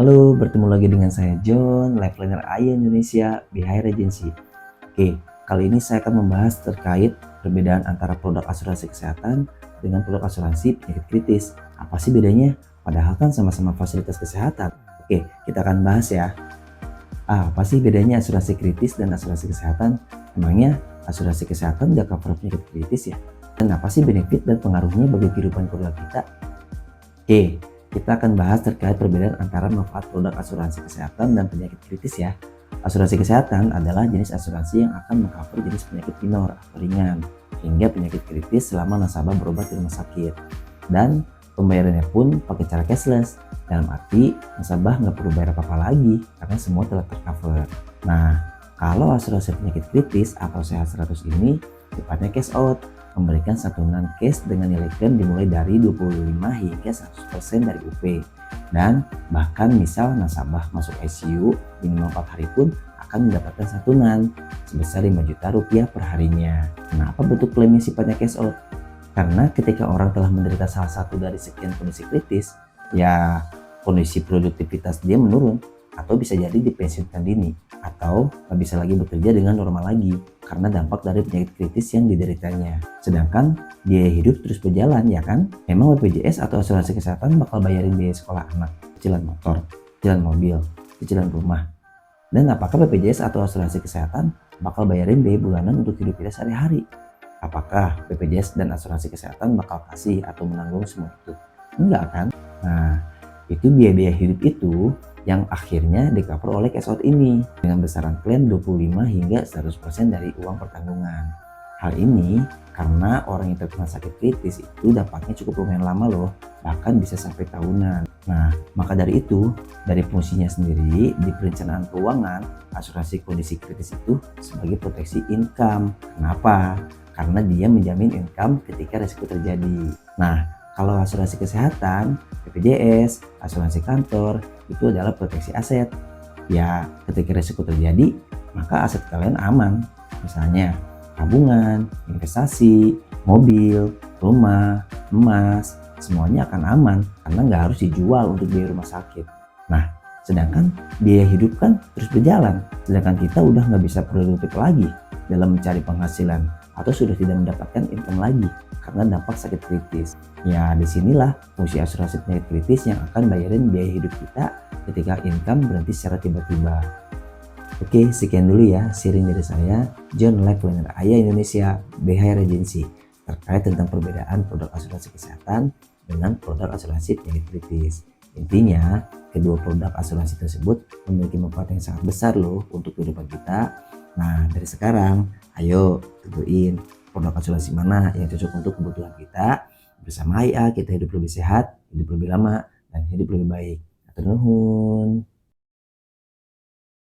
Halo, bertemu lagi dengan saya John, Life Planner AIA Indonesia, BHI Regency. Oke, kali ini saya akan membahas terkait perbedaan antara produk asuransi kesehatan dengan produk asuransi penyakit kritis. Apa sih bedanya? Padahal kan sama-sama fasilitas kesehatan. Oke, kita akan bahas ya. Apa sih bedanya asuransi kritis dan asuransi kesehatan? Emangnya asuransi kesehatan nggak cover penyakit kritis ya? Dan apa sih benefit dan pengaruhnya bagi kehidupan keluarga kita? Oke, kita akan bahas terkait perbedaan antara manfaat produk asuransi kesehatan dan penyakit kritis ya. Asuransi kesehatan adalah jenis asuransi yang akan mengcover jenis penyakit minor atau ringan, hingga penyakit kritis selama nasabah berobat di rumah sakit. Dan pembayarannya pun pakai cara cashless, dalam arti nasabah nggak perlu bayar apa-apa lagi karena semua telah tercover. Nah, kalau asuransi penyakit kritis atau sehat 100 ini sifatnya cash out, memberikan santunan cash dengan nilai klaim dimulai dari 25 hingga 100% dari UP. Dan bahkan misal nasabah masuk ICU minimal 4 hari pun akan mendapatkan santunan sebesar 5 juta rupiah per harinya. Kenapa bentuk klaimnya sifatnya cash out? Karena ketika orang telah menderita salah satu dari sekian kondisi kritis, ya kondisi produktivitas dia menurun, atau bisa jadi dipensiunkan dini, atau nggak bisa lagi bekerja dengan normal lagi karena dampak dari penyakit kritis yang dideritanya. Sedangkan biaya hidup terus berjalan, ya kan? Memang BPJS atau asuransi kesehatan bakal bayarin biaya sekolah anak, cicilan motor, cicilan mobil, cicilan rumah. Dan apakah BPJS atau asuransi kesehatan bakal bayarin biaya bulanan untuk hidup kita sehari-hari? Apakah BPJS dan asuransi kesehatan bakal kasih atau menanggung semua itu? Enggak kan? Nah, itu biaya-biaya hidup itu yang akhirnya di-cover oleh cash out ini dengan besaran klaim 25 hingga 100% dari uang pertanggungan. Hal ini karena orang yang terkena sakit kritis itu dampaknya cukup lumayan lama loh, bahkan bisa sampai tahunan. Nah, maka dari itu, dari fungsinya sendiri di perencanaan keuangan, asuransi kondisi kritis itu sebagai proteksi income. Kenapa? Karena dia menjamin income ketika risiko terjadi. Nah, kalau asuransi kesehatan, BPJS, asuransi kantor, itu adalah proteksi aset. Ya, ketika risiko terjadi, maka aset kalian aman. Misalnya, tabungan, investasi, mobil, rumah, emas, semuanya akan aman karena nggak harus dijual untuk biaya rumah sakit. Nah, sedangkan biaya hidup kan terus berjalan, sedangkan kita udah nggak bisa produktif lagi dalam mencari penghasilan atau sudah tidak mendapatkan income lagi karena dampak sakit kritis. Ya, disinilah fungsi asuransi penyakit kritis yang akan bayarin biaya hidup kita ketika income berhenti secara tiba-tiba. Oke, sekian dulu ya sharing dari saya, John, Life Planner AIA Indonesia, BHI Regency, terkait tentang perbedaan produk asuransi kesehatan dengan produk asuransi penyakit kritis. Intinya, kedua produk asuransi tersebut memiliki manfaat yang sangat besar loh untuk kehidupan kita. Nah, dari sekarang, ayo tentuin produk asuransi mana yang cocok untuk kebutuhan kita. Bersama AIA kita hidup lebih sehat, hidup lebih lama, dan hidup lebih baik. Atur nuhun.